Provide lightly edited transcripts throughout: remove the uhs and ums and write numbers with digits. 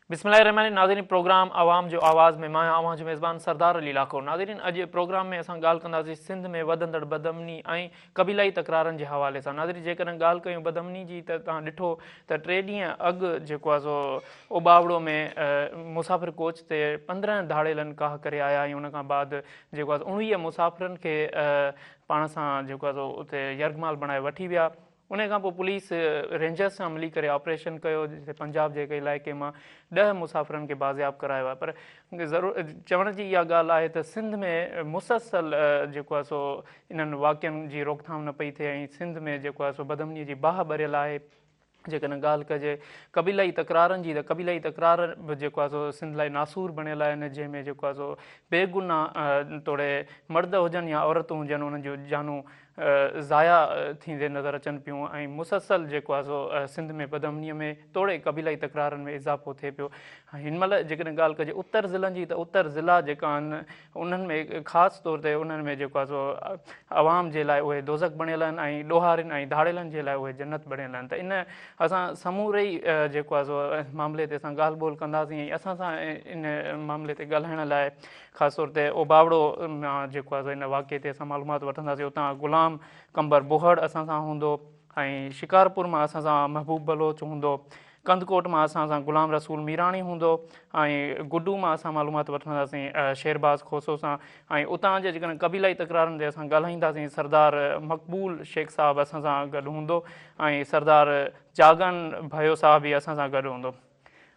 बिस्मिल्लाहिर्रहमानिर्रहीम। नाज़रीन, प्रोग्राम आवाम जो आवाज़ में मां आवां जो मेज़बान सरदार अली लाखो। नाज़रीन, अॼु प्रोग्राम में असां ॻाल्हि कंदासीं सिंध में वधंदड़ बदअमनी ऐं क़बीलाई तकरारनि जे हवाले सां। नाज़रीन, जेकॾहिं ॻाल्हि कयूं बदअमनी जी त तव्हां ॾिठो त 3 ॾींहं अॻु जेको आहे सो ओबावड़ो में मुसाफ़िर कोच ते 15 धाड़ेलनि काह करे आया ऐं उन खां बाद जेको आहे 19 मुसाफ़िरनि खे पाण सां जेको आहे सो उते यरगमाल बणाए वठी विया। उन खां पोइ पुलिस रेंजर्स सां मिली करे ऑपरेशन कयो, जिते पंजाब जे इलाइक़े मां 10 मुसाफ़िरनि खे बाज़ियाब करायो आहे। पर चवण जी इहा ॻाल्हि आहे त सिंध में मुसलसल जेको आहे सो इन्हनि वाक़िअनि जी रोकथाम न पई थिए ऐं सिंध में जेको आहे सो बदअमनीअ जी बाहि भरियल आहे। जेकॾहिं ॻाल्हि कजे क़बीलाई तकरारनि जी त क़बीलाई तकरार बि जेको आहे सो सिंध लाइ नासूर बणियल आहिनि, जंहिंमें जेको आहे सो बेगुनाह तोड़े मर्द हुजनि या औरतूं हुजनि, उन्हनि जूं जानूं ज़ाया थींदे नज़र अचनि पियूं ऐं मुसलसल जेको आहे सो सिंध में बदअमनीअ में तोड़े क़बीलाई तकरारनि में इज़ाफ़ो थिए पियो। हिन महिल जेकॾहिं ॻाल्हि कजे उत्तर ज़िलनि जी त उत्तर ज़िला जेका आहिनि उन्हनि में ख़ासि तौर ते उन्हनि में जेको आहे सो आवाम जे लाइ उहे दोज़ख बणियल आहिनि ऐं ॾोहारियुनि ऐं धाड़ेलनि जे लाइ उहे जन्नत बणियल आहिनि। त इन असां समूरे ई जेको आहे सो मामले ते असां ॻाल्हि ॿोल कंदासीं ऐं असां सां इन मामले ते ॻाल्हाइण लाइ ख़ासि तौर ते ओबावड़ो मां जेको आहे सो इन वाक़े ते असां मालूमात वठंदासीं। उतां गुलाम कंबर बोहड़ असां सां हूंदो ऐं शिकारपुर मां असां सां महबूब बलोच हूंदो, कंदकोट मां असां सां गुलाम रसूल मीराणी हूंदो ऐं गुडू मां असां मालूमात वठंदासीं शेरबाज़ खोसो सां। ऐं उतां जे जेकॾहिं क़बीलाई तकरारनि ते असां ॻाल्हाईंदासीं सरदार मक़बूल शेख साहिबु असां सां गॾु हूंदो ऐं सरदार जागन भयो साहिबु बि असां सां गॾु हूंदो।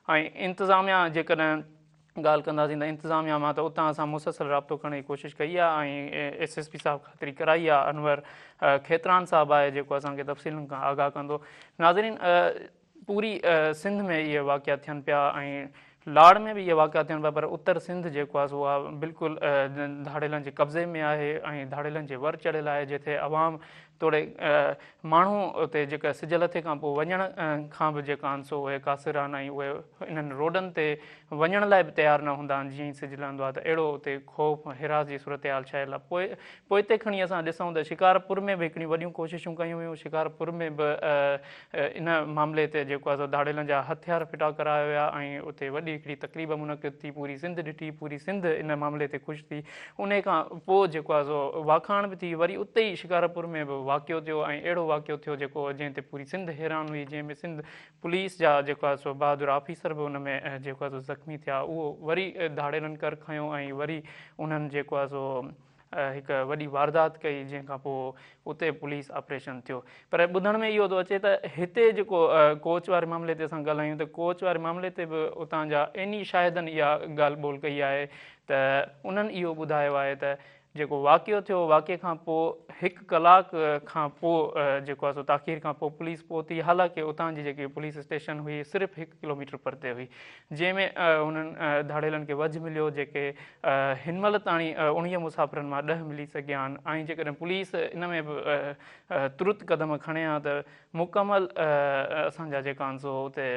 ऐं इंतिज़ामिया जेकॾहिं ॻाल्हि कंदासीं त इंतिज़ामिया मां त उतां असां मुसलसल राब्तो करण जी कोशिशि कई आहे ऐं SSP साहिबु ख़ातिरी कराई आहे। अनवर खेतरान साहिबु आहे जेको असांखे तफ़सीलनि खां आगाह कंदो। नाज़रीन, पूरी सिंध में इहे वाक़िया थियनि पिया ऐं लाड़ में बि इहे वाक़िया थियनि पिया, पर उत्तर सिंध जेको आहे सो उहा बिल्कुलु धाड़ेलनि जे कब्ज़े में आहे ऐं धाड़ेलनि जे वर चढ़ियल आहे, जिथे अवाम तोड़े माण्हू उते जेका सिज लथे खां पोइ वञण खां बि जेका आहिनि सो उहे कासिर आहिनि ऐं उहे इन्हनि रोडनि ते वञण लाइ बि तयारु न हूंदा आहिनि। जीअं ई सिज लहंदो आहे त अहिड़ो उते ख़ौफ़ हिरास जी सूरत हाल ठहियल आहे। पोइ हिते खणी असां ॾिसूं त शिकारपुर में बि हिकिड़ियूं वॾियूं कोशिशूं कयूं हुयूं। शिकारपुर में बि इन मामले ते जेको आहे सो धाड़ेलनि जा हथियार फिटा कराया विया ऐं उते वॾी हिकिड़ी तक़रीब मुनक़िद थी। पूरी सिंध ॾिठी, पूरी सिंध इन मामले ते ख़ुशि थी। उन खां पोइ जेको आहे सो वाखाण बि थी, वरी उते ई शिकारपुर में बि वाक़ियो थियो ऐं अहिड़ो वाक़ियो थियो जेको जंहिं ते पूरी सिंध हैरान हुई, जंहिंमें सिंध पुलिस जा जेको आहे सो बहादुर ऑफिसर बि उन में जेको आहे सो ज़ख़्मी थिया। उहो वरी धाड़ेलनि कर खयो ऐं वरी उन्हनि जेको आहे सो हिकु वॾी वारदात कई, जंहिंखां पोइ उते पुलिस ऑपरेशन थियो। पर ॿुधण में इहो थो अचे त हिते जेको कोच वारे मामले ते असां ॻाल्हायूं त कोच वारे मामले ते बि उतां जा एनी शाहिदनि इहा ॻाल्हि ॿोल कई आहे त उन्हनि इहो ॿुधायो आहे त जेको वाक़ियो थियो, वाक़िए खां पोइ 1 कलाक खां पोइ जेको आहे सो ताख़ीर खां पोइ पुलिस पहुती। हालांकि उतां जी जेकी पुलिस स्टेशन हुई सिर्फ़ु 1 किलोमीटर परते हुई, जंहिंमें उन्हनि धाड़ेलनि खे वझ मिलियो, जेके हिन महिल ताणी 19 मुसाफ़िरनि मां 10 मिली सघिया आहिनि। ऐं जेकॾहिं पुलिस इन में बि तुरत क़दम खणे हा त मुकमल असांजा जेका आहिनि सो उते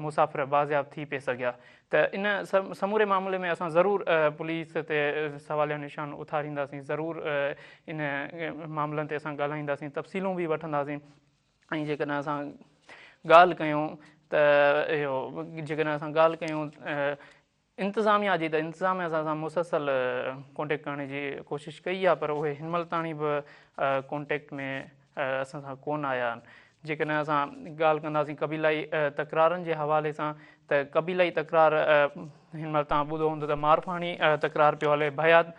मुसाफ़िर बाज़ियाब थी पिए सघिया। त इन समूरे मामले में असां ज़रूरु पुलिस ते सवालिया निशान उथारींदासीं, ज़रूरु इन मामलनि ते असां ॻाल्हाईंदासीं, तफ़सीलूं बि वठंदासीं। ऐं जेकॾहिं असां ॻाल्हि कयूं त इहो जेकॾहिं असां ॻाल्हि कयूं इंतिज़ामिया जी, त इंतिज़ामिया सां मुसलसल कॉन्टेक्ट करण जी कोशिशि कई आहे, पर उहे हिन महिल ताणी बि कॉन्टेक्ट में असां सां कोन आया आहिनि। जेकॾहिं असां ॻाल्हि कंदासीं क़बीलाई तकरारनि जे हवाले सां त क़बीलाई तकरार हिन महिल तव्हां ॿुधो हूंदो त मारफाणी तकरार पियो हले, भयात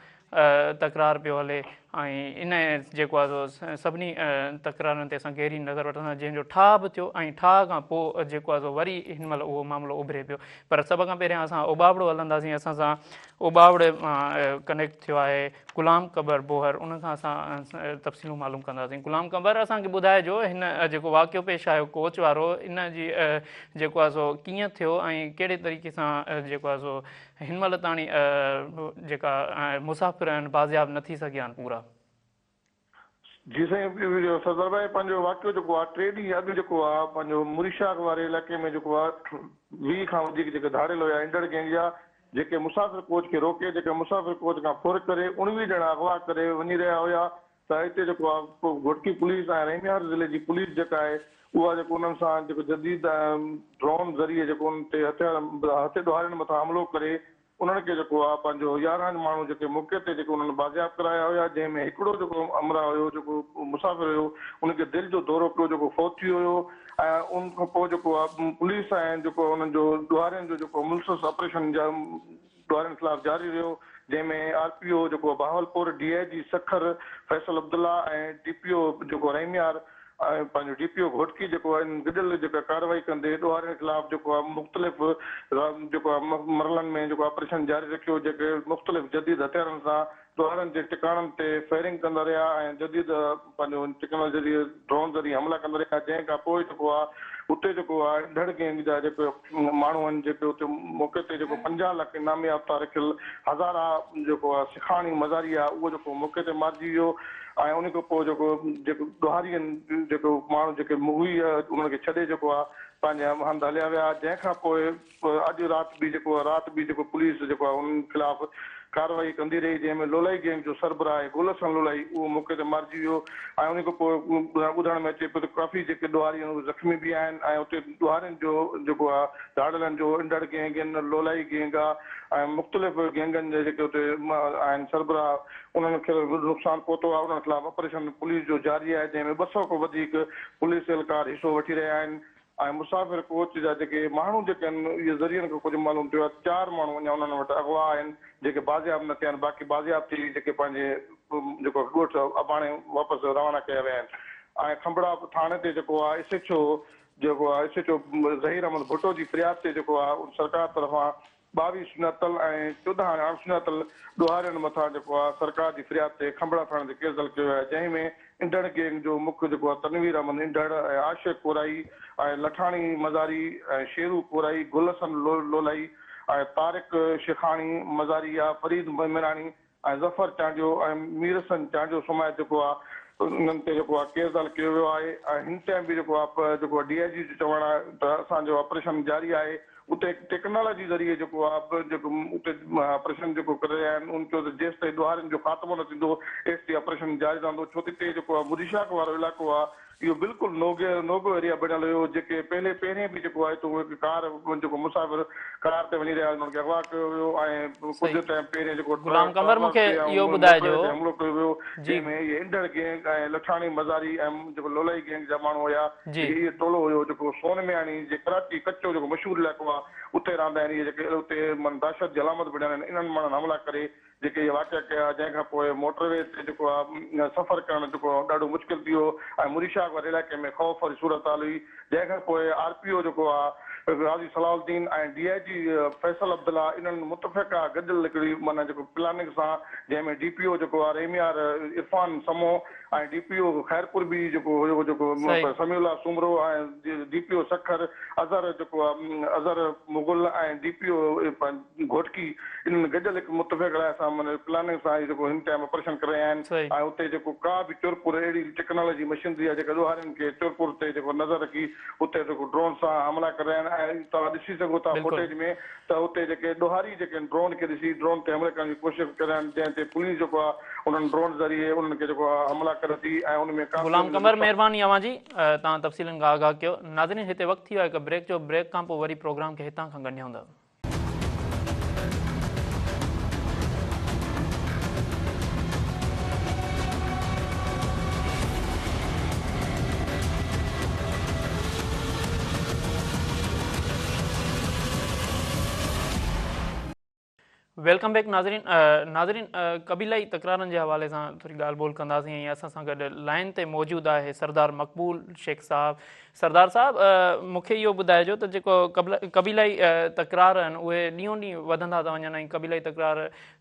तकरार पियो हले ऐं इन जेको आहे सो सभिनी तकरारनि ते असां गहरी नज़र वठंदासीं, जंहिंजो ठाह बि थियो ऐं ठाह खां पोइ जेको आहे सो वरी हिन महिल उहो मामिलो उभिरे पियो। पर सभ खां पहिरियां असां ओबावड़ो हलंदासीं। असां सां ओबावड़े मां कनेक्ट थियो आहे गुलाम कंबर बोहर, उन खां असां तफ़सीलूं मालूम कंदासीं। गुलाम कंबर, असांखे ॿुधाइजो हिन जेको वाक़ियो पेश आयो कोच वारो, इन जी जेको आहे सो कीअं थियो ऐं कहिड़े तरीक़े सां जेको आहे सो हिन महिल ताणी जेका मुसाफ़िर आहिनि बाज़ियाब न थी सघिया आहिनि पूरा। जी साईं, सरदार भाई पंहिंजो वाक़ियो जेको आहे 3 ॾींहं अॻु जेको आहे पंहिंजो मुरीशाग वारे इलाइक़े में जेको आहे 20 खां वधीक जेके धाड़ेल हुया इंडड़ गैंग जा, जेके मुसाफ़िर कोच खे रोके, जेके मुसाफ़िर कोच खां फुर करे 19 ॼणा अगवा करे वञी रहिया हुया। त हिते जेको आहे घोटकी पुलिस ऐं रहीमयार ज़िले जी पुलिस जेका आहे उहा जेको उन्हनि सां जेको जदीद ड्रोन ज़रिए जेको उन ते हथे ॾोहारियुनि मथां हमिलो करे उन्हनि खे जेको आहे पंहिंजो 11 माण्हू जेके मौक़े ते जेके उन्हनि बाज़ियाब कराया हुया, जंहिंमें हिकिड़ो जेको अमरा हुयो जेको मुसाफ़िर हुयो उनखे दिलि जो दौरो पियो जेको फौत थी हुयो। ऐं उन खां पोइ जेको आहे पुलिस ऐं जेको उन्हनि जो ॾोहारियुनि जो जेको मुलसिस ऑपरेशन ॾोहारियुनि ख़िलाफ़ जारी रहियो, जंहिंमें RPO जेको बहावलपुर, DIG सखर फैसल अब्दुल्ला ऐं DPO जेको रहीमयार ऐं पंहिंजो DPO घोटकी जेको आहे गॾियल जेका कार्रवाई कंदे ॾोहारियुनि ख़िलाफ़ जेको आहे मुख़्तलिफ़ जेको आहे मरलनि में जेको ऑपरेशन जारी रखियो, जेके मुख़्तलिफ़ जदीद हथियारनि सां ॾोहारियुनि जे टिकाणनि ते फायरिंग कंदा रहिया ऐं जदीद पंहिंजो टेक्नोलॉजी ज़रिए ड्रोन ज़रिए हमला कंदा रहिया। जंहिं खां पोइ जेको आहे उते जेको आहे ढड़ गैंग जा जेके माण्हू आहिनि जेके उते मौक़े ते जेको 50 लाख इनामी याफ़्ता रखियल हज़ारा जेको आहे सिखाणी मज़ारी आहे उहो जेको मौक़े ते मारिजी वियो। ऐं उन खां पोइ जेको ॾोहारियुनि जेको माण्हू जेके हुई उन्हनि खे छॾे जेको आहे पंहिंजा हंधि हलिया विया। जंहिंखां पोइ अॼु राति बि जेको पुलिस जेको आहे उन्हनि ख़िलाफ़ कार्रवाई कंदी रही, जंहिंमें लोलाई गैंग जो सरबराह आहे गुलशन लोलाई उहो मौक़े ते मारिजी वियो। ऐं उन खां पोइ ॿुधण में अचे पियो त काफ़ी जेके ॾोहारी ज़ख़्मी बि आहिनि ऐं उते ॾोहारियुनि जो जेको आहे धाड़लनि जो इंडड़ गैंग आहिनि, लोलाई गैंग आहे ऐं मुख़्तलिफ़ गैंगनि जे जेके उते आहिनि सरबराह उन्हनि खे नुक़सानु पहुतो आहे। उन्हनि ख़िलाफ़ ऑपरेशन पुलिस जो जारी आहे, जंहिंमें 200 खां वधीक पुलिस एहलकार हिसो वठी रहिया आहिनि। ऐं मुसाफ़िर कोच जा जेके माण्हू जेके आहिनि इहे ज़रियनि खां कुझु मालूम थियो आहे 4 माण्हू अञा उन्हनि वटि अॻुवा आहिनि जेके बाज़ियाब न थिया आहिनि, बाक़ी बाज़ियाब थी जेके पंहिंजे जेको ॻोठ अबाणे वापसि रवाना कया विया आहिनि। ऐं खंबड़ा थाणे ते जेको आहे SHO जेको आहे SHO ज़हीर अहमद भुट्टो जी फ़रियाद ते जेको आहे सरकार तरफ़ां 22 सुञातल ऐं 14 अणसुञातल ॾोहारियुनि मथां जेको आहे सरकार जी फ़रियाद ते खंबड़ा थाणे ते केस दर्ज कयो आहे, जंहिंमें इंडड़ गैंग जो मुख्य जेको आहे तनवीर अहमद इंडड़ ऐं आशिक़ कोराई ऐं लठाणी मज़ारी ऐं शेरू कोराई, गुलसन लोलाई ऐं तारिक शेखाणी मज़ारी आहे, फरीद मिराणी ऐं ज़फ़र चांडियो ऐं मीरसन चांडियो समाज जेको आहे उन्हनि ते जेको आहे केस दर्ज कयो वियो आहे। ऐं हिन टाइम बि जेको आहे DIG जो चवणु आहे त असांजो ऑपरेशन जारी आहे। उते टेक्नोलॉजी ज़रिए जेको आहे जेको उते ऑपरेशन जेको करे रहिया आहिनि उन चयो त जेसि ताईं ॾोहारियुनि जो ख़ात्मो न थींदो तेसि ताईं ऑपरेशन जारी रहंदो, छो त हिते जेको आहे मुरीशाक वारो इलाइक़ो आहे इहो बिल्कुलु नोगो एरिया बणियल हुयो, जेके पहिरें बि जेको आहे त कार जेको मुसाफ़िर कार ते वञी रहिया हुननि खे अगवा कयो वियो ऐं कुझु टाइम पहिरें जेको गुलाम कमर मूंखे इहो ॿुधाइजो हमिलो कयो वियो, जंहिंमें इहे इंडड़ गैंग ऐं लठाणी मज़ारी ऐं जेको लोलाई गैंग जा माण्हू हुया। इहे टोलो हुयो जेको सोनमियाणी जे कराची कच्चो जेको मशहूरु इलाइक़ो आहे उते रहंदा आहिनि, इहे जेके उते दहशत जी अलामत बणियल आहिनि, इन्हनि माण्हुनि हमला करे जेके इहे वाक़िया कया, जंहिंखां पोइ मोटरवे ते जेको आहे सफ़र करणु जेको ॾाढो मुश्किल थी वियो ऐं मुरीशाक वारे इलाइक़े में ख़ौफ़ वारी सूरत हाल हुई। जंहिंखां पोइ RPO जेको आहे गाज़ी सलाउद्दीन ऐं DIG फैसल अब्दुल्ला इन्हनि मुतफ़िक़ा गॾियल हिकिड़ी माना जेको प्लानिंग सां, जंहिंमें DPO जेको आहे रहीमयार इरफान समो ऐं DPO खैरपुर बि जेको हुयो जेको समीउल्ला सुमरो ऐं DPO सखर अज़हर जेको आहे अज़हर मुग़ल ऐं DPO घोटकी इन्हनि गॾियल हिकु मुतफ़िक़ सां माना प्लानिंग सां जेको हिन टाइम ऑपरेशन करे रहिया आहिनि। ऐं उते जेको का बि चुरपुर अहिड़ी टेक्नोलॉजी मशीनरी आहे जेका ॾोहारियुनि खे चुरपुर ते जेको नज़र रखी उते जेको ड्रोन सां हमला करे रहिया आहिनि। ऐं तव्हां ॾिसी सघो था फुटेज में त उते जेके ॾोहारी जेके ड्रोन खे ॾिसी ड्रोन ते हमले करण जी कोशिशि करे रहिया आहिनि, जंहिं ते पुलिस जेको आहे उन्हनि ड्रोन ज़रिए उन्हनि खे जेको आहे हमला करे थी ऐं उनमें गुलाम कमर महिरबानी अवां जी तव्हां तफ़सीलनि खां आगाह कयो। नाज़रीन हिते वक़्तु थी वियो आहे हिकु ब्रेक जो, ब्रेक खां पोइ वरी प्रोग्राम खे हितां खां ॻंढियूं था। वेलकम बैक नाज़रीन क़बीलाई तकरारनि जे हवाले सां थोरी ॻाल्हि ॿोल कंदासीं ऐं असां सां गॾु लाइन ते मौजूदु आहे सरदार मक़बूल शेख साहब। सरदार साहब मूंखे इहो ॿुधाइजो त जेको क़बीलाई तकरार आहिनि उहे ॾींहों ॾींहुं वधंदा था वञनि ऐं क़बीलाई तकरार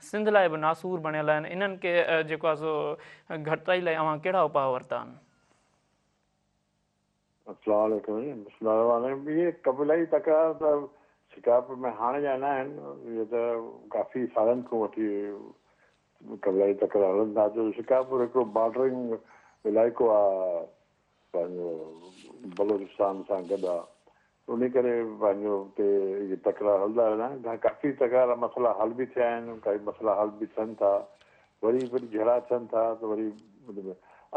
सिंध लाइ बि नासूर बणियल आहिनि, इन्हनि खे जेको आहे सो घटिताई लाइ अवां कहिड़ा उपाउ वरिता आहिनि? क़बीलाई तकरार त शिकारपुर में हाणे जा न आहिनि, इहे त काफ़ी सालनि खां वठी क़बीलाई तकरार हलनि था। जो शिकारपुर हिकिड़ो बॉर्डरिंग इलाइक़ो आहे पंहिंजो बलोचिस्तान सां गॾु आहे, उन करे पंहिंजो हुते इहे तकरार हलंदा रहंदा आहिनि। काफ़ी तकरार मसइला हल बि थिया आहिनि, काई मसइला हल बि थियनि था, वरी झगड़ा थियनि था, त वरी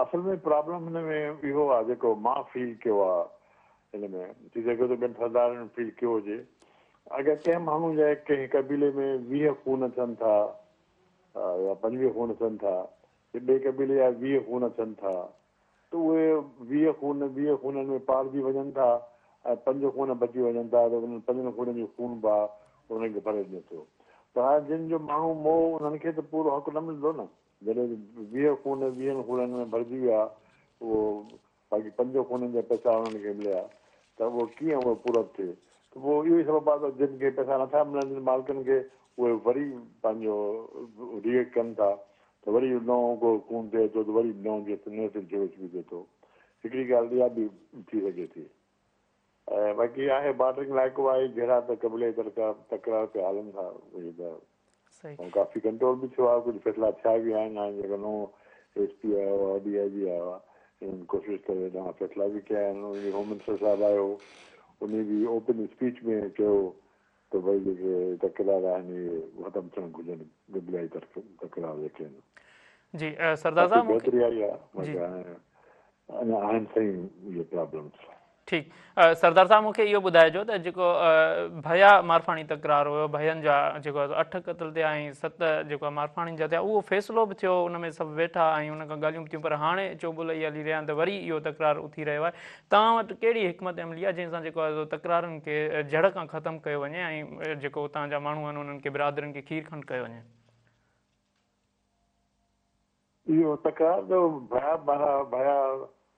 असल में प्रॉब्लम हिन में इहो आहे जेको मां फील कयो आहे हिन में थी सघे थो ॿियनि सरदारनि फील कयो हुजे अगरि कंहिं माण्हू जे कंहिं कबीले में 20 खून थियनि था या 25 खून थियनि था ॿिए कबीले जा 20 खून थियनि था त उहे 20 खूननि में पारजी वञनि था ऐं 5 खून बची वञनि था त उन्हनि 5 खूननि जो खून बि आहे उन्हनि खे भरे ॾिए थो त हाणे जिन जो माण्हू मोह उन्हनि खे त पूरो हक़ु न मिलंदो न जॾहिं 20 खून 20 खूननि में भरिजी विया उहो बाक़ी 5 खूननि जा पैसा उन्हनि खे मिलिया त उहो कीअं उहो पूरो थिए त पोइ इहो ई सबबु आहे त जिन खे पैसा नथा मिलनि जिन मालिकनि खे उहे वरी पंहिंजो रिएक्ट कनि था त वरी नओं को खून थिए थो त वरी नओं जोश बि थिए थो हिकिड़ी ॻाल्हि इहा बि थी सघे थी ऐं बाक़ी आहे बॉर्डरिंग इलाइक़ो आहे जहिड़ा त कबीले तकरार ते हलनि था उहे त ऐं काफ़ी कंट्रोल बि थियो आहे कुझु फ़ैसिला थिया बि आहिनि हाणे जेको नओं SP आयो आहे DIG आयो आहे हिननि कोशिशि करे तव्हां फ़ैसिला बि कया आहिनि उन होम मिनिस्टर साहिबु आयो उन बि ओपन स्पीच में चयो त भई जेके तकरार आहिनि इहे ख़तमु थियणु घुरिजनि कबीलाई तकरार जेके आहिनि जी सरदार साहब बहितरी आई आहे अञा आहिनि सही इहे प्रॉब्लम्स ठीकु सरदार साहब मूंखे इहो ॿुधाइजो त जेको भया मारफाणी तकरार हुयो भयनि जा जेको 8 क़त्ल थिया ऐं 7 जेको मारफाणी जा थिया उहो फ़ैसिलो बि थियो उन में सभु वेठा ऐं उन खां ॻाल्हियूं बि थियूं पर हाणे चोबुल ई हली रहिया आहिनि त वरी इहो तकरार उथी रहियो आहे तव्हां वटि कहिड़ी हिकमत अमली आहे जंहिंसां जेको आहे तकरारनि खे जड़ खां ख़तमु कयो वञे ऐं जेको उतां जा माण्हू आहिनि उन्हनि खे बिरादरनि खे खीर खंड कयो वञे इहो तकरार जो भया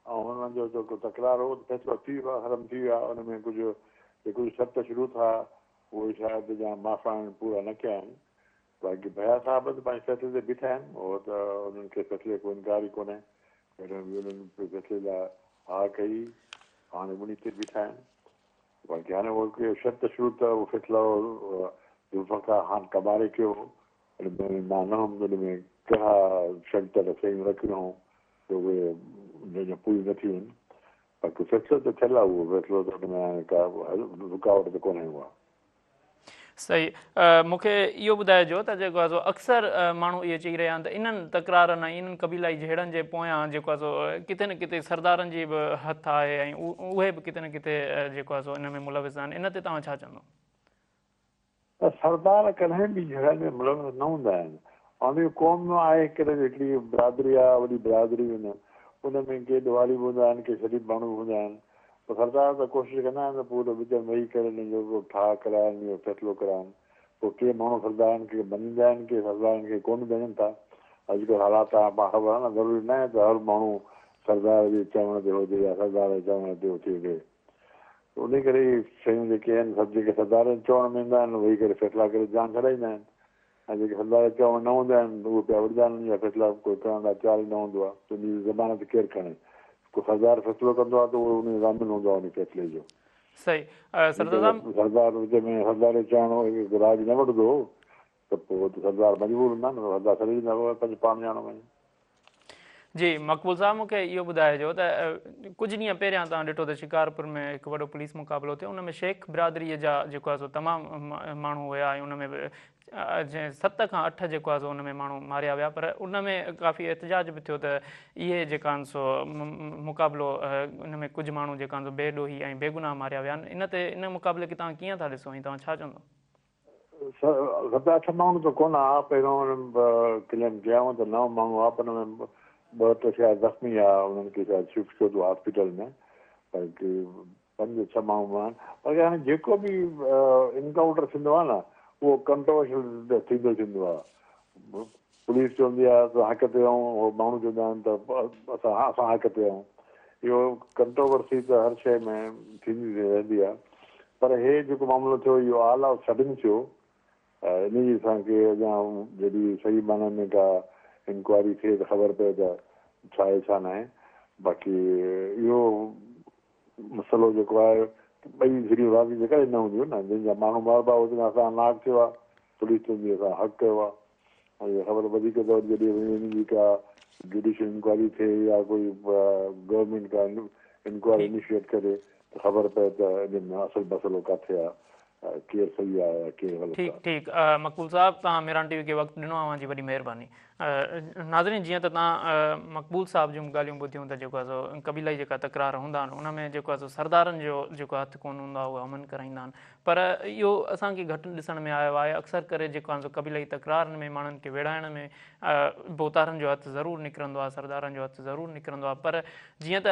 ऐं हुननि जो जेको तकरार हो फ़ैसिलो थी वियो आहे ख़तमु थी वियो आहे हुन में कुझु शर्त शुरू था उहे शायदि जा माफ़ाइण पूरा न कया आहिनि बाक़ी भया साहिब त पंहिंजे फ़ैसिले ते बीठा आहिनि उहो त उन्हनि खे फ़ैसिले को इनकार ई कोन्हे पहिरियों बि उन्हनि फ़ैसिले लाइ हा कई हाणे उन ते बीठा आहिनि बाक़ी हाणे उहो शर्त शुरू त उहो फ़ैसिलो ज़ुल्फ़कार ख़ान कबारे कयो हुन में मां न हुउमि हुन में कहिड़ा शर्त शयूं रखियूं त उहे उनजो पूरी न थियूं आहिनि बाक़ी फ़ैसिलो त थियल आहे उहो फ़ैसिलो त हुन में हाणे का रुकावट त कोन्हे उहा सही मूंखे इहो ॿुधाइजो त जेको आहे सो अक्सर माण्हू इहे चई रहिया आहिनि त इन्हनि तकरारनि ऐं इन्हनि क़बीलाई जहिड़नि जे पोयां जेको आहे सो किथे न किथे सरदारनि जी बि हथु आहे ऐं उहे बि किथे न किथे जेको आहे सो इन में मुलविस आहिनि इन ते तव्हां छा चवंदो त सरदार कॾहिं बि जहिड़नि में मुलविस न हूंदा आहिनि ऐं क़ौम में आहे हिकिड़ी बिरादरी आहे वॾी बिरादरी उन में के ॾिवारी बि हूंदा आहिनि के शरीफ़ माण्हू बि हूंदा आहिनि त सरदार त कोशिशि कंदा आहिनि पूरो विच में वेही करे हिन जो ठाह कराइनि इहो फ़ैसिलो कराइनि पोइ के माण्हू सरदारनि खे मञींदा आहिनि के सरदारनि खे कोन मञनि था अॼुकल्ह हालात आहे पाण ख़बर आहे न ज़रूरी न आहे त हर माण्हू सरदार जे चवण ते हुजे या सरदार जे चवण ते थी हुजे उन करे शयूं जेके आहिनि सभु जेके सरदार जे चवण में ईंदा आहिनि वेही करे फ़ैसिला करे जान छॾाईंदा आहिनि ऐं जेके सरदार चवण न हूंदा आहिनि उहे पिया वठंदा आहिनि या फ़ैसिला कोई करण लाइ तयारु न हूंदो आहे त उन ज़बान ते केरु खणे को सरदार फ़ैसिलो कंदो आहे त उहो उन ज़ामिन हूंदो आहे उन फ़ैसिले जो सही सरदार विच में सरदार चवण राज न वठंदो त पोइ सरदार मजबूर हूंदा न सरदार छॾे ॾींदा पंहिंजो पाण ॼाणो वञे जी मक़बूल साहब मूंखे इहो ॿुधाइजो त कुझु ॾींहं पहिरियां तव्हां ॾिठो त शिकारपुर में हिकु वॾो पुलिस मुक़ाबिलो थियो उन में शेख बिरादरीअ जा जेको आहे सो तमामु माण्हू हुया ऐं उन में 7 खां 8 जेको आहे सो उन में माण्हू मारिया विया पर उन में काफ़ी एहतजाज बि थियो त इहे जेका आहिनि सो मुक़ाबिलो उन में कुझु माण्हू जेका आहिनि सो बेॾोही ऐं बेगुनाह मारिया विया आहिनि इन मुक़ाबले खे तव्हां कीअं था ॾिसो ऐं तव्हां छा चवंदो 7-8 माण्हू त कोन आहे पहिरियों क्लेम कया त 9 माण्हू आहे पर हुन में 2 शायदि ज़ख़्मी आहे उन्हनि खे शायदि शिफ्ट कयो अथव हॉस्पिटल में बाक़ी 5-6 माण्हू आहिनि बाक़ी हाणे जेको बि इनकाउंटर थींदो आहे न उहो कंट्रोवर्शियल थींदो आहे पुलिस चवंदी आहे त हक़ ते आहियूं माण्हू चवंदा आहिनि त असां हक़ ते आहियूं इहो कंट्रोवर्सी त हर शइ में थींदी रहंदी आहे पर हे जेको मामिलो थियो इहो ऑल आउट सडन थियो इन जी असांखे अञा जॾहिं सही माना में का इंक्वायरी थिए त ख़बर पए त छा आहे छा न आहे बाक़ी इहो मसइलो जेको आहे ॿई सिरियूं राज़ी करे न हूंदियूं न जंहिंजा माण्हू मारबा हुजनि असां नाक थियो आहे पुलिस चवंदी असां हक़ कयो आहे ऐं ख़बर वधीक त जॾहिं इन जी का जुडिशियल इंक्वायरी थिए या कोई गवर्नमेंट का इंक्वायरी इनिशिएट करे त ख़बर पए त इन में असुलु मसइलो किथे आहे केरु सही आहे केरु ग़लति आहे ठीकु मक़बूल साहब तव्हां मेरान TV खे वक़्तु ॾिनो आहे जी वॾी महिरबानी नाज़रीन जीअं त तव्हां मक़बूल साहिब जूं ॻाल्हियूं ॿुधियूं त जेको आहे सो क़बीलाई जेका तकरार हूंदा आहिनि उन में जेको आहे सो सरदारनि जो जेको हथु कोन हूंदो आहे उहो अमन कराईंदा आहिनि पर इहो असांखे घटि ॾिसण में आयो आहे अक्सर करे जेको आहे सो क़बीलाई तकरारनि में माण्हुनि खे विड़ाइण में बोतारनि जो हथु ज़रूरु निकिरंदो आहे सरदारनि जो हथु ज़रूरु निकिरंदो आहे पर जीअं त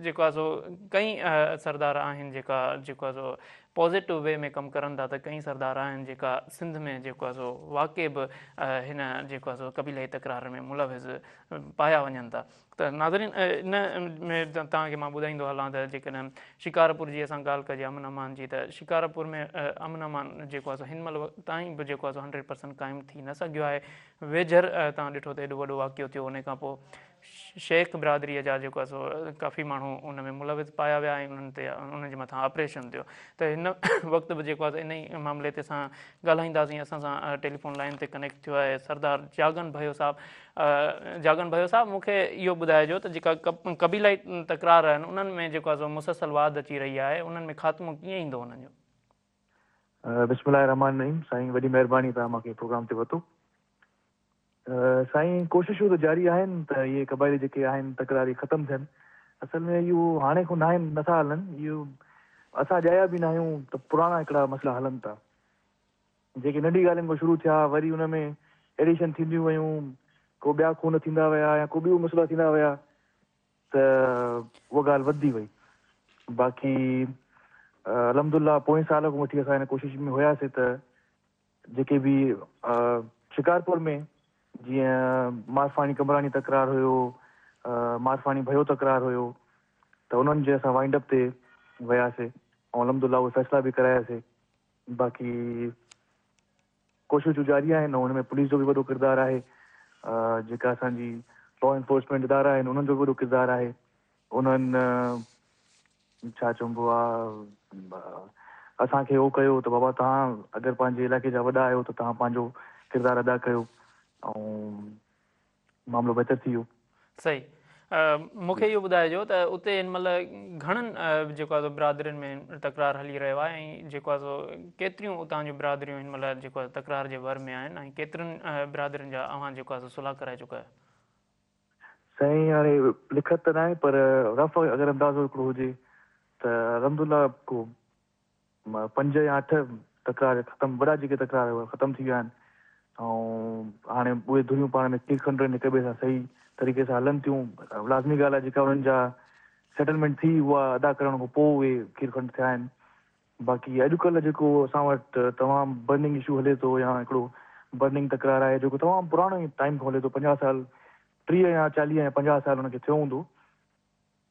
जेको आहे सो कई सरदार आहिनि जेको आहे सो पॉज़िटिव वे में कमु करनि था त कई सरदार आहिनि जेका सिंध में जेको आहे सो वाक़ई बि हिन जेको आहे सो क़बीलाई तकरार में मुलविज़ पाया वञनि था त नाज़रीन इन में तव्हांखे मां ॿुधाईंदो हलां त जेकॾहिं शिकारपुर जी असां ॻाल्हि कजे अमन अमान जी त शिकारपुर में अमन अमान जेको आहे सो हिन महिल ताईं बि जेको आहे सो 100% क़ाइमु थी न सघियो आहे वेझर तव्हां ॾिठो त एॾो वॾो वाक़ियो थियो उन खां पोइ शेख बिरादरीअ जा जेको आहे सो काफ़ी माण्हू उन में मुलविज़ पाया विया ऐं उन्हनि ते उन्हनि जे मथां ऑपरेशन थियो त हिन वक़्तु बि जेको आहे इन ई मामले ते असां ॻाल्हाईंदासीं असां सां टेलीफोन लाइन ते कनेक्ट थियो आहे सरदार जागन भयो साहिबु मूंखे इहो ॿुधाइजो त जेका क़बीलाई तकरार आहिनि उन्हनि में जेको आहे सो मुसलसल वाद अची रही आहे उन्हनि में ख़ात्मो कीअं ईंदो उन्हनि जो बिस्मिल्लाह रहमान रहीम साईं वॾी महिरबानी तव्हां मूंखे प्रोग्राम ते वरितो साईं कोशिशूं त जारी आहिनि त इहे क़बाइली जेके आहिनि तकरार ख़तमु थियनि असल में इहो हाणे खां न आहिनि नथा हलनि इहो असां ॼाया बि न आहियूं त पुराणा हिकिड़ा मसइला हलनि था जेके नंढी ॻाल्हियुनि खां शुरू थिया वरी हुन में एडिशन थींदियूं वयूं को ॿिया खून थींदा विया या को ॿियूं मसइला थींदा विया त उहा ॻाल्हि वधंदी वई बाक़ी अलहमदुल्ला पोएं साल खां वठी असां हिन कोशिश में हुयासीं त जेके बि शिकारपुर में जीअं मारफानी कमरानी तकरार हुयो मारफानी भयो तकरार हुयो त उन्हनि जे असां वाइंड अप ते वियासीं ऐं अलहमदुल्ला उहे फ़ैसिला बि करायासीं बाक़ी कोशिशूं जारी आहिनि ऐं हुन में पुलिस जो बि वॾो किरदारु आहे जेका असांजी लॉ एनफोर्समेंट इदारा आहिनि उन्हनि जो बि वॾो किरदारु आहे उन्हनि छा चइबो आहे असांखे उहो कयो त बाबा तव्हां अगरि पंहिंजे इलाइक़े जा वॾा आहियो त तव्हां पंहिंजो किरदारु अदा कयो ऐं मामिलो बहितर थी वियो सही मूंखे इहो ॿुधाइजो त उते हिन महिल घणनि जेको आहे बिरादरियुनि में तकरार हली रहियो आहे ऐं जेको आहे सो केतिरियूं उतां जूं बिरादरियूं हिन महिल जेको आहे तकरार जे वर में आहिनि ऐं केतिरनि बिरादरियुनि जा अव्हां जेको आहे सो सुलह कराए चुका आहियो साईं हाणे लिखत त न आहे पर रफ़ अगरि अंदाज़ो हिकिड़ो हुजे त अलहमदुल्ला को 5 या 8 तकरार ख़तमु वॾा जेके तकरार हुआ ख़तमु थी विया आहिनि ऐं हाणे उहे धुरियूं पाण में खीर खंडनि हिक ॿिए सां सही तरीक़े सां हलनि थियूं लाज़मी ॻाल्हि आहे जेका उन्हनि जा सेटलमेंट थी उहा अदा करण खां पोइ उहे खीर खंड थिया आहिनि बाक़ी अॼुकल्ह जेको असां वटि तमामु बर्निंग इशू हले थो या हिकिड़ो बर्निंग तकरार आहे जेको तमामु पुराणो ई टाइम खां हले थो 50 साल 30 या 40 या 50 साल हुनखे थियो हूंदो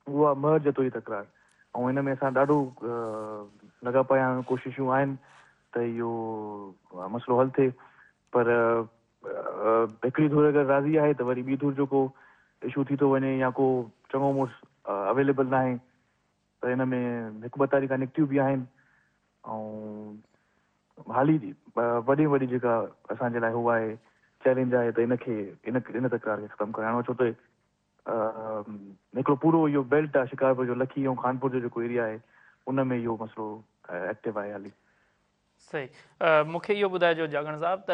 उहा मर्ज जो ई तकरार ऐं हिन में असां ॾाढो लॻा पिया आहियूं कोशिशूं आहिनि त इहो मसइलो हल थिए पर हिकिड़ी धुर अगरि राज़ी आहे त वरी ॿी धुर जो को इशू थी थो वञे या को चङो मुड़ुसु अवेलेबल न आहे त हिन में हिकु ॿ तारीख़ निकितियूं बि आहिनि ऐं हाली वॾी जेका असांजे लाइ उहा आहे चैलेंज आहे त इन तकरार खे ख़तमु कराइणो छो त हिकिड़ो पूरो इहो बेल्ट आहे शिकारपुर जो लखी ऐं खानपुर जो जेको एरिया आहे उन में इहो मसइलो एक्टिव आहे हाली सही मूंखे इहो ॿुधाइजो जागण साहिबु त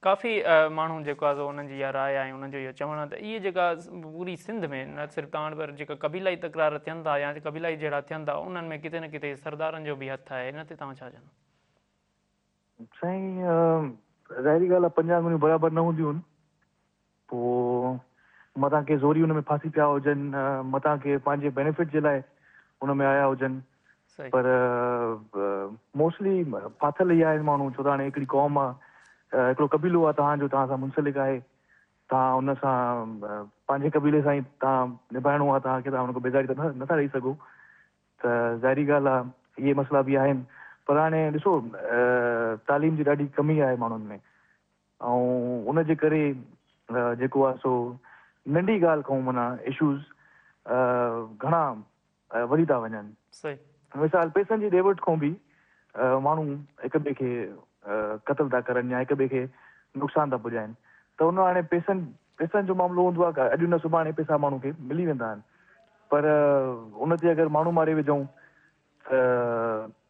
काफ़ी माण्हू जेको आहे सो उन्हनि जी इहा राय आहे उन्हनि जो इहो चवणु आहे त इहे जेका पूरी सिंध में न सिर्फ़ु तव्हां पर जेका क़बीलाई तकरार थियनि था या क़बीलाई जहिड़ा थियनि था उन्हनि में किथे न किथे सरदारनि जो बि हथु आहे हिन ते तव्हां छा चवंदा साईं ज़ाहिरी ॻाल्हि आहे 5 आङुरियूं बराबरि न हूंदियूं आहिनि पोइ मतां के ज़ोरी हुन में फासी पिया हुजनि मतां के पंहिंजे बेनिफिट जे लाइ हुन में आया हुजनि पर मोस्टली फाथल ई आहिनि माण्हू छो त हाणे हिकिड़ी क़ौम आहे हिकिड़ो कबीलो आहे तव्हांजो तव्हां सां मुंसलिक आहे तव्हां हुन सां पंहिंजे कबीले सां ई तव्हां निभाइणो आहे तव्हांखे तव्हां हुनखां बेज़ारी त नथा रही सघो त ज़ाहिरी ॻाल्हि आहे इहे मसइला बि आहिनि पर हाणे ॾिसो तालीम जी ॾाढी कमी आहे माण्हुनि में ऐं उनजे करे जेको आहे सो नंढी ॻाल्हि खां माना इशूज़ घणा वधी था वञनि मिसाल पैसनि जी ॾेवट खां बि माण्हू हिक ॿिए खे क़तल था करनि या हिक ॿिए खे नुक़सान था पुॼाइनि त हुन हाणे पैसनि जो मामिलो हूंदो आहे अॼु न सुभाणे पैसा माण्हू खे मिली वेंदा आहिनि पर उन ते अगरि माण्हू मारे विझूं त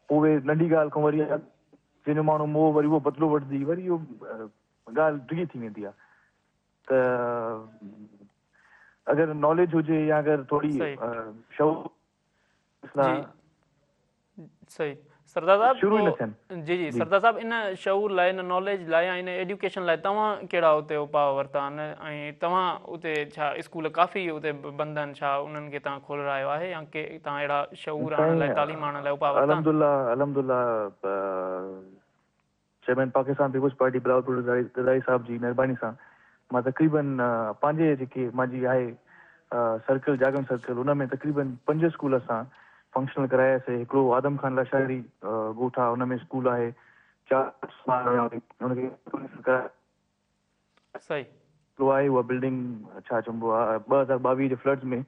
पोइ उहे नंढी ॻाल्हि खां वरी जंहिंजो माण्हू मोह वरी उहो बदिलो वठंदी वरी इहो ॻाल्हि डिघी थी वेंदी आहे त अगरि नॉलेज हुजे या अगरि थोरी सही। शौक़ सही सरदार साहब शुरू ई न पोइ थियनि। जी जी सरदार साहब इन शऊर लाइ इन नॉलेज लाइ या इन एजुकेशन लाइ तव्हां कहिड़ा उते उपाउ वरिता आहिनि ऐं तव्हां उते छा स्कूल काफ़ी उते बंद आहिनि छा उन्हनि खे तव्हां खोलायो आहे या के तव्हां अहिड़ा शऊर आणण लाइ तालीम आणण लाइ उपाउ वरिता? अल्हम्दुलिल्लाह चेयरमैन पाकिस्तान पीपुल्स पार्टी बरावरपुर रज़ाई साहब जी महिरबानी सां मां तक़रीबन पंहिंजे जेके मुंहिंजी आहे सर्कल जागम सर्कल उन में तक़रीबन 5 स्कूल सां फंक्शनल करायासीं। हिकिड़ो आदम खान लाशारी ॻोठ आहे, उन में स्कूल आहे, 4 हुनखे सही आहे उहा बिल्डिंग छा चइबो आहे 2022 जे फ्लड्स में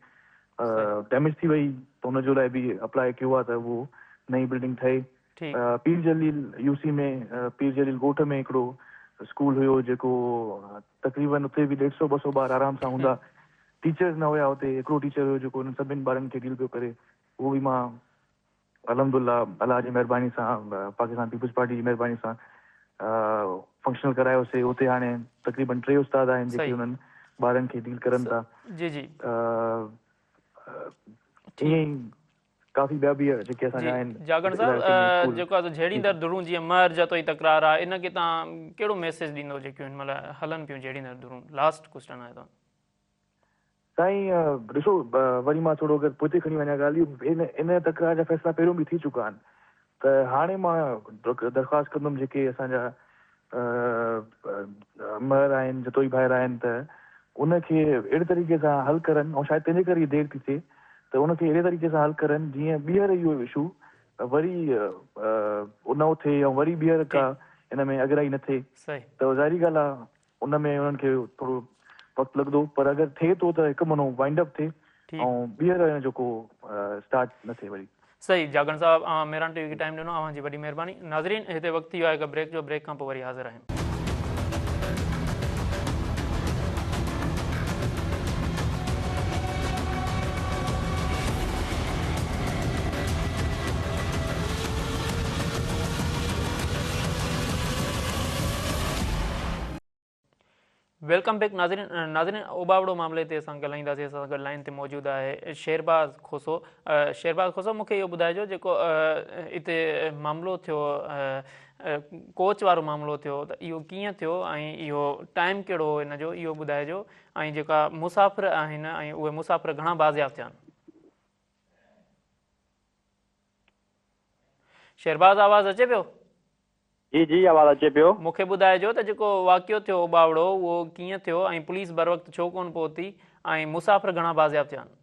डैमेज थी वई त हुनजो लाइ बि अप्लाई कयो आहे त उहो नई बिल्डिंग ठहे। पीर जलील यूसी में पीर जलील ॻोठ में हिकिड़ो स्कूल हुयो जेको तक़रीबन उते बि 150-200 ॿार आराम सां हूंदा। टीचर्स न हुया हुते, हिकिड़ो टीचर हुयो जेको हुन सभिनि ॿारनि खे डील पियो करे। उहो बि मां अल्हम्दुलिल्लाह अलाह जी महिरबानी सां पाकिस्तान पीपुल्स पार्टी जी महिरबानी सां फंक्शनल करायोसीं। उते हाणे तक़रीबन 3 उस्ताद आहिनि जेके हुननि ॿारनि खे डील करनि था। जी जी ईअं ई काफ़ी ॿिया बि जेके असांजा आहिनि। जागण साहब जेको आहे झेड़ींदड़ दुरूं जीअं महर जतोई तकरार आहे इन खे तव्हां कहिड़ो मैसेज ॾींदो जेकियूं हिन महिल हलनि पियूं झेड़ींदड़ दुरूं? लास्ट क्वेश्चन आहे तव्हां साईं ॾिसो वरी मां थोरो अगरि पोइ खणी वञा ॻाल्हियूं इन तकरार जा फ़ैसिला पहिरियों बि थी चुका आहिनि त हाणे मां दरख़्वास्त कंदुमि जेके असांजा महर आहिनि जतोई भाइर आहिनि त उनखे अहिड़े तरीक़े सां हल करनि ऐं शायदि तंहिंजे करे देरि थी थिए त उनखे अहिड़े तरीक़े सां हल करनि जीअं ॿीहर इहो इशू वरी न थिए ऐं वरी ॿीहर का हिन में अॻिराई न थिए। त ज़ाहिरी ॻाल्हि आहे उन में उन्हनि खे थोरो वक़्तु लॻंदो पर अगरि थिए थो त हिकु महीनो वाइंड अप थिए ऐं ॿीहर जेको स्टार्ट न थिए वरी। सही जागण साहब मेरान टीवी खे टाइम ॾिनो, अव्हांजी वॾी महिरबानी। नाज़रीन हिते वक़्तु इहो आहे हिकु ब्रेक जो, ब्रेक खां पोइ वरी हाज़िर आहियूं। वेलकम बैक नाज़रीन ओबावड़ो मामले ते असां ॻाल्हाईंदासीं। असां सां गॾु लाइन ते मौजूदु आहे शेरबाज़ खोसो। शेरबाज़ खोसो मूंखे इहो ॿुधाइजो जेको हिते मामिलो थियो कोच वारो मामिलो थियो त इहो कीअं थियो ऐं इहो टाइम कहिड़ो हो हिन जो इहो ॿुधाइजो ऐं जेका मुसाफ़िर आहिनि ऐं उहे मुसाफ़िर घणा बाज़ियाफ़ थिया आहिनि। शेरबाज़ आवाज़ अचे पियो? जी जी आवाज़ अचे पियो। मूंखे ॿुधाइजो त जेको वाक़ियो थियो ओबावड़ो उहो कीअं थियो ऐं पुलिस बर वक़्तु छो कोन पहुती ऐं मुसाफ़िर घणा बाज़ियाफ़ थिया आहिनि?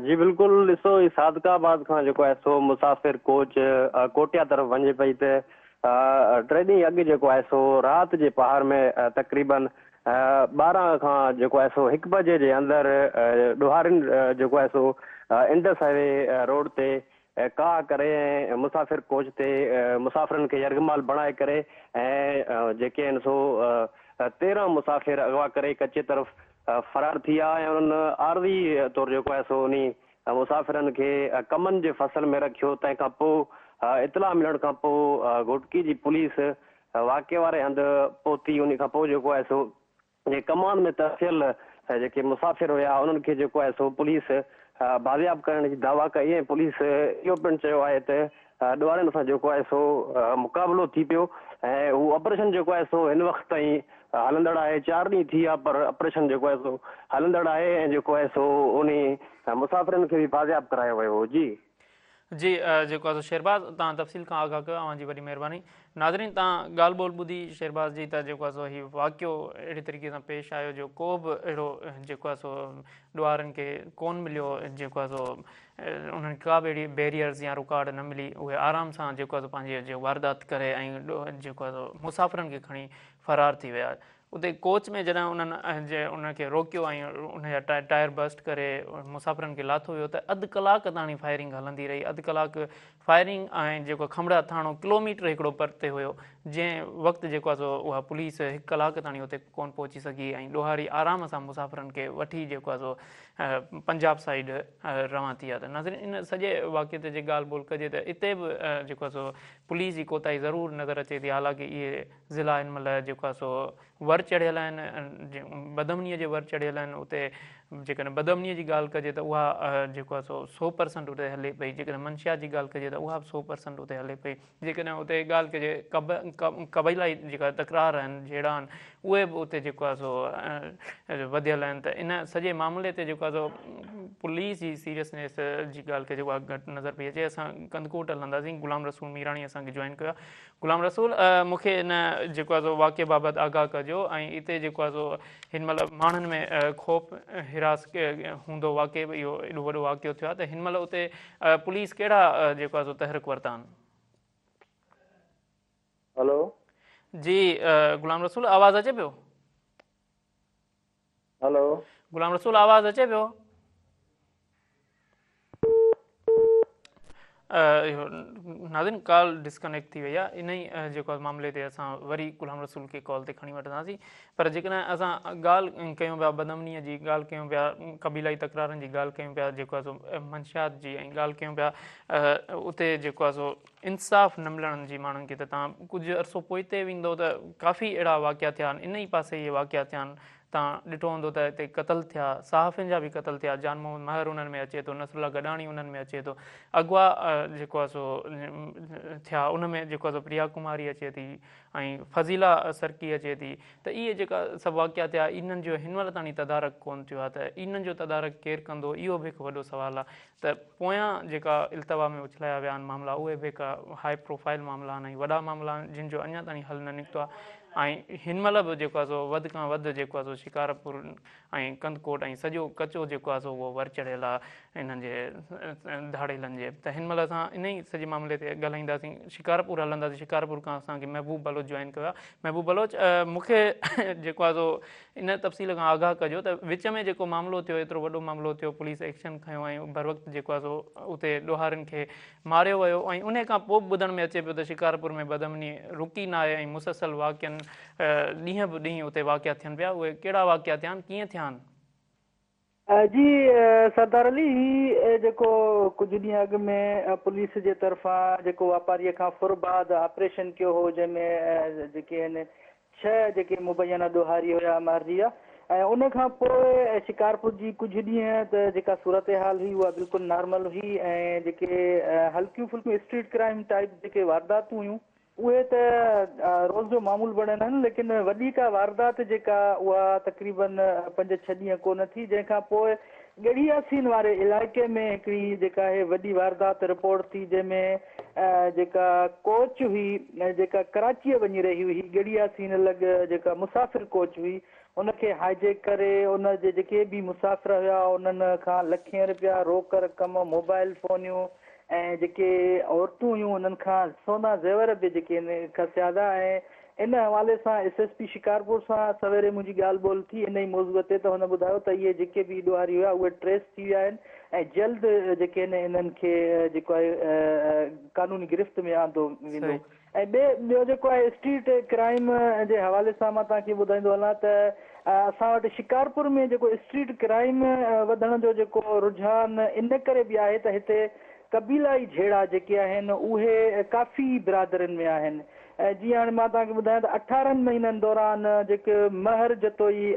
जी बिल्कुलु ॾिसो सादकाबाद खां जेको आहे सो मुसाफ़िर कोच कोटिया तरफ़ वञे पई त 3 ॾींहं अॻु जेको आहे सो राति जे पहाड़ में तक़रीबन 12 खां जेको आहे सो 1 बजे जे अंदरि ॾोहारिन जेको आहे सो इंडस हाईवे रोड ते का करे ऐं मुसाफ़िर कोच ते मुसाफ़िरनि खे यरगमाल बणाए करे ऐं जेके आहिनि सो 13 मुसाफ़िर अगवा करे कच्चे तरफ़ फरार थी विया ऐं उन्हनि आरज़ी तौरु जेको आहे सो उन मुसाफ़िरनि खे कमनि जे फसल में रखियो। तंहिंखां पोइ इतला मिलण खां पोइ घोटकी जी पुलिस वाक़े वारे हंधि पहुती। उन खां पोइ जेको आहे सो कमान में तसियल जेके मुसाफ़िर हुया उन्हनि खे जेको आहे सो पुलिस बाज़ियाब करण जी दावा कई ऐं पुलिस इहो पिणु चयो आहे त ॾोहारियुनि सां जेको आहे सो मुक़ाबिलो थी पियो ऐं हू ऑपरेशन जेको आहे सो हिन वक़्तु ताईं हलंदड़ आहे। 4 ॾींहं थी विया पर ऑपरेशन जेको आहे सो हलंदड़ आहे ऐं जेको आहे सो उन मुसाफ़िरनि खे बि बाज़ियाब करायो वियो हो। जी जी जेको आहे शेरबाज़ तव्हां तफ़सील खां आगाह कयो, अव्हांजी वॾी महिरबानी। नाज़रीन तव्हां ॻाल्हि ॿोल ॿुधी शेरबाज़ जी त जेको आहे सो हीउ वाक़ियो अहिड़े तरीक़े सां पेश आयो जो को बि अहिड़ो जेको आहे सो ॾोहारनि खे कोन मिलियो, जेको आहे सो उन्हनि का बि अहिड़ी बैरियर्स या रुकावट न मिली। उहे आराम सां जेको आहे सो पंहिंजी वारदात करे ऐं जेको आहे सो मुसाफ़िरनि खे खणी फ़रार थी विया। उते कोच में जॾहिं उन्हनि उनखे रोकियो ऐं उनजा टायर बस्ट करे मुसाफ़िरनि खे लाथो वियो त अधु कलाक ताणी फायरिंग हलंदी रही। अधु कलाक फायरिंग ऐं जेको खमड़ा थाणो किलोमीटर हिकिड़ो परते हुयो, जंहिं वक़्तु जेको आहे सो उहा पुलिस 1 कलाक ताईं हुते कोन पहुची सघी ऐं ॾोहारी आराम सां मुसाफ़िरनि खे वठी जेको आहे सो पंजाब साइड रवां थी आहे। त नाज़रीन, इन सॼे वाक़े ते जे ॻाल्हि ॿोल कजे त इते बि जेको आहे सो पुलिस जी कोताही ज़रूरु नज़र अचे थी। हालांकि इहे ज़िला हिन महिल जेको आहे सो वर चढ़ियल आहिनि, बदमनीअ जे वर चढ़ियल आहिनि। उते जेकॾहिं बदमनीअ जी ॻाल्हि कजे त उहा जेको आहे सो 100% उते हले पई। जेकॾहिं मंशियात जी ॻाल्हि कजे त उहा बि 100% उते हले पई। जेकॾहिं उते ॻाल्हि कजे कबीलाई जेका तकरार आहिनि, जहिड़ा आहिनि, उहे बि उते जेको आहे सो वधियल आहिनि। त इन सॼे मामले ते जेको आहे सो पुलिस जी सीरियसनेस जी ॻाल्हि कजे उहा घटि नज़र पई अचे। असां कंदकोट हलंदासीं। गुलाम रसूल मीराणी असांखे जॉइन कयो आहे। गुलाम रसूल, मूंखे इन जेको आहे सो वाक़े बाबति आगाह कजो ऐं हिते जेको आहे सो हिन महिल माण्हुनि में ख़ौफ़ हिरास हूंदो, वाक़ई इहो एॾो वॾो वाक़ियो थियो आहे, त हिन महिल उते पुलिस कहिड़ा जेको आहे सो तहरीक वरिता आहिनि? हेलो जी गुलाम रसूल, आवाज़ अचे पियो? हेलो गुलाम रसूल, आवाज़ अचे पियो? इहो नाज़रीन कॉल डिस्कनेक्ट थी वई आहे। इन ई जेको आहे मामले ते असां वरी गुलाम रसूल खे कॉल ते खणी वठंदासीं। पर जेकॾहिं असां ॻाल्हि कयूं पिया बदमनीअ जी, ॻाल्हि कयूं पिया कबीलाई तकरारनि जी, ॻाल्हि कयूं पिया जेको आहे सो मंशियात जी, ऐं ॻाल्हि कयूं पिया उते जेको आहे सो इंसाफ़ न मिलण जी माण्हुनि खे, त तव्हां कुझु अरसो पोइते वेंदो त काफ़ी अहिड़ा वाक़िया थिया आहिनि। इन ई पासे इहे वाक़िया थिया आहिनि। तव्हां ॾिठो हूंदो त हिते क़तल थिया, सहाफ़ियुनि जा बि क़तल थिया। जान मोहम्मद महर उन्हनि में अचे थो, नसरुल्ला गॾाणी उन्हनि में अचे थो, अगवा जेको आहे सो थिया, उन में जेको आहे सो प्रिया कुमारी अचे थी ऐं फज़ीला सरकी अचे थी। त इहे जेका सभु वाक़िया थिया, इन्हनि जो हिन महिल ताईं तदारक कोन थियो आहे। त इन्हनि जो तदारक केरु कंदो, इहो बि हिकु वॾो सुवालु आहे। त पोयां जेका इल्तवा में उछलाया विया आहिनि मामला, उहे बि हिकु हाई प्रोफाइल मामला आहिनि ऐं वॾा मामला आहिनि, जिन जो अञा ताईं हल न निकितो आहे। ऐं हिन महिल बि जेको आहे सो वधि खां वधि जेको आहे सो शिकारपुर ऐं कंदकोट ऐं सॼो कचो जेको आहे सो उहो वर चढ़ियल आहे इन्हनि जे धाड़ेलनि जे। त हिन महिल असां इन ई सॼे मामले ते ॻाल्हाईंदासीं। शिकारपुर हलंदासीं। शिकारपुर खां असांखे महबूब बलोच जॉइन कयो आहे। महबूब बलोच, मूंखे जेको आहे सो इन तफ़सील खां आगाह कजो त विच में जेको मामिलो थियो, एतिरो वॾो मामिलो थियो, पुलिस एक्शन खयो ऐं बर वक़्तु जेको आहे सो उते ॾोहारियुनि खे मारियो वियो, ऐं उन खां पोइ बि ॿुधण में अचे पियो त शिकारपुर में बदमनी रुकी न आहे ऐं मुसलसल वाक़ियनि ॾींहं बि ॾींहं उते वाक़िया थियनि पिया। उहे कहिड़ा वाक़िया थिया आहिनि, कीअं थिया आहिनि? जी सरदार अली, ही जेको कुझु ॾींहं अॻु में पुलिस जे तरफ़ां जेको वापारीअ खां फुरबाद ऑपरेशन कयो हो, जंहिंमें जेके आहिनि 6 जेके मुबैना ॾोहारी हुया मारिजी विया, ऐं उन खां पोइ शिकारपुर जी कुझु ॾींहं त जेका सूरत हाल हुई उहा बिल्कुलु नॉर्मल हुई, ऐं जेके हल्कियूं फुल्कियूं स्ट्रीट क्राइम टाइप जेके वारदातूं हुयूं उहे त रोज़ जो मामूल बणियल आहिनि। लेकिन वॾी का वारदात जेका उहा तक़रीबन 5-6 ॾींहं कोन थी, जंहिंखां पोइ ॻड़ियासीन वारे इलाइक़े में हिकिड़ी जेका आहे वॾी वारदात रिपोर्ट थी, जंहिंमें जेका कोच हुई जेका कराचीअ वञी रही हुई, ॻड़ियासीन लॻ जेका मुसाफ़िर कोच हुई, उनखे हाईजेक करे उन जे जेके बि मुसाफ़िर हुया उन्हनि खां लखें रुपया रोक रक़म, मोबाइल फ़ोनियूं ऐं जेके औरतूं हुयूं उन्हनि खां सोना ज़ेवर बि जेके आहिनि खसियादा। ऐं इन हवाले सां SSP शिकारपुर सां सवेरे मुंहिंजी ॻाल्हि ॿोल थी इन ई मौज़ूअ ते, त हुन ॿुधायो त इहे जेके बि ॾोहारी हुआ उहे ट्रेस थी विया आहिनि ऐं जल्द जेके आहिनि इन्हनि खे जेको आहे कानूनी गिरफ़्त में आंदो वेंदो। ऐं ॿियो जेको आहे स्ट्रीट क्राइम जे हवाले सां मां तव्हांखे ॿुधाईंदो हलां त असां वटि शिकारपुर में जेको स्ट्रीट क्राइम वधण जो जेको रुझान इन करे बि आहे त हिते कबीलाई झेड़ा जेके आहिनि उहे काफ़ी बिरादरनि में आहिनि। ऐं जीअं हाणे मां तव्हांखे ॿुधायां त 18 महीननि दौरान जेके महर जतोई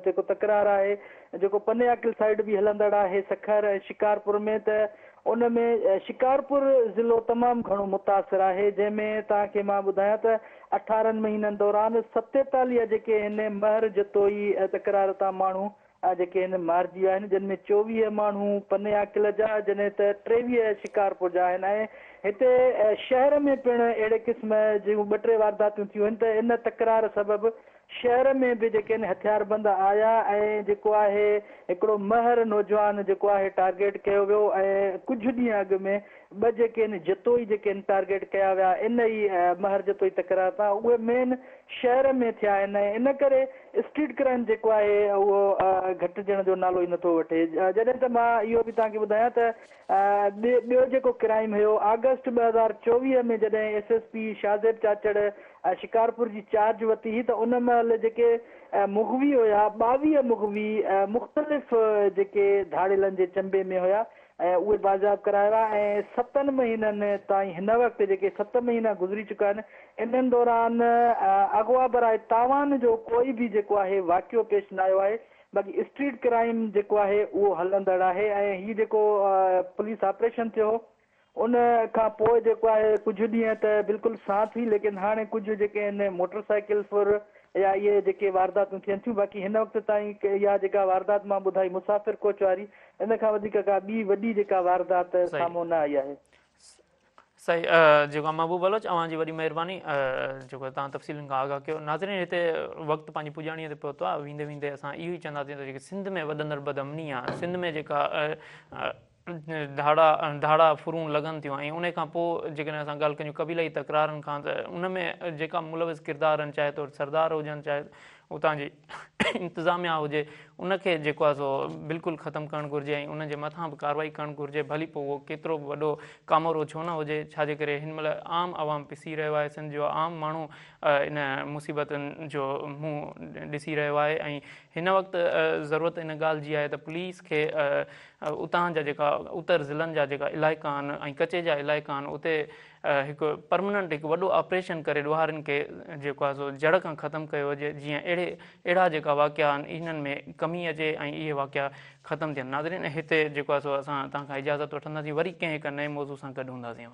जेको तकरार आहे, जेको पनेआकिल साइड बि हलंदड़ आहे सखर ऐं शिकारपुर में, त उन में शिकारपुर ज़िलो तमामु घणो मुतासिर आहे, जंहिंमें तव्हांखे मां ॿुधायां त 18 महीननि दौरान 47 जेके आहिनि महर जतोई तकरार तां माण्हू जेके आहिनि मारिजी विया आहिनि, जिन में 24 माण्हू पनेआकिल जा, जॾहिं त 23 शिकारपुर जा आहिनि। ऐं हिते शहर में पिणु अहिड़े क़िस्म जूं 2-3 वारदातूं थियूं आहिनि त इन तकरार सबबु शहर में बि जेके आहिनि हथियारबंद आया ऐं जेको आहे हिकिड़ो महर नौजवान जेको आहे टारगेट कयो वियो ऐं कुझु ॾींहं अॻु में ॿ जेके आहिनि जतोई जेके आहिनि टारगेट कया विया इन ई महर जतोई तकरार तां उहे मेन शहर में थिया आहिनि ऐं इन करे स्ट्रीट क्राइम जेको आहे उहो घटिजण जो नालो ई नथो वठे। जॾहिं त मां इहो बि तव्हांखे ॿुधायां त ॿियो जेको क्राइम हुयो अगस्त 2024 में जॾहिं SSP शाहज़ेब चाचड़ शिकारपुर जी चार्ज वरिती हुई त उन महिल जेके मुग़वी हुया 22 मुग़वी मुख़्तलिफ़ जेके धाड़ेलनि जे चंबे में हुया ऐं उहे बाज़ाब कराया ऐं 7 महीननि ताईं हिन वक़्तु जेके 7 महीना गुज़री चुका आहिनि इन्हनि दौरान अगवा बराए तावान जो कोई बि जेको आहे वाक़ियो पेश न आयो आहे। बाक़ी स्ट्रीट क्राइम जेको आहे उहो हलंदड़ आहे ऐं हीउ जेको पुलिस ऑपरेशन थियो उन खां पोइ जेको आहे कुझु ॾींहं त बिल्कुलु साथ हुई लेकिन हाणे कुझु जेके आहिनि मोटरसाइकिल फुर या इहे जेके वारदातूं थियनि थियूं बाक़ी हिन वक़्त ताईं इहा जेका वारदात मां ॿुधाई मुसाफ़िर कोच वारी इन खां वधीक का ॿी वॾी जेका वारदात साम्हूं न आई आहे। सही जेको महबूब बलोच अवां जी वॾी महिरबानी जेको तव्हां तफ़सीलुनि खां आगाह कयो। नाज़रीन हिते वक़्तु पंहिंजी पुॼाणीअ ते पहुतो आहे। वेंदे वेंदे असां इहो ई चवंदासीं त जेके सिंध में वधंदड़ बदअमनी आहे सिंध में जेका धाड़ा फुरूं लॻनि थियूं ऐं उन खां पोइ जेकॾहिं असां ॻाल्हि कयूं क़बीलाई तकरारनि खां त उन में जेका मुलविस किरदार आहिनि चाहे तो सरदार हुजनि चाहे उतां जी इंतिज़ामिया हुजे उनखे जेको आहे सो बिल्कुलु ख़तमु करणु घुरिजे ऐं उनजे मथां बि कार्रवाई करणु घुरिजे भली पोइ उहो केतिरो बि वॾो कामोरो छो न हुजे। छाजे करे हिन महिल आम आवाम पिसी रहियो आहे सिंध जो आम माण्हू इन मुसीबतुनि जो मुंहुं ॾिसी रहियो आहे ऐं हिन वक़्तु ज़रूरत इन ॻाल्हि जी आहे त पुलिस खे उतां जा जेका उत्तर ज़िलनि जा जेका इलाइक़ा आहिनि ऐं कचे जा इलाइक़ा आहिनि उते हिकु परमनेंट हिकु वॾो ऑपरेशन करे ॾोहारियुनि खे जेको आहे सो जड़ खां ख़तमु कयो हुजे जीअं अहिड़ा जेका वाक़िया आहिनि इन्हनि में कमी अचे ऐं इहे वाक़िया ख़तमु थियनि। नाज़रीन हिते जेको आहे सो असां तव्हांखां इजाज़त वठंदासीं वरी कंहिं हिकु नए मौज़ू सां गॾु हूंदासीं।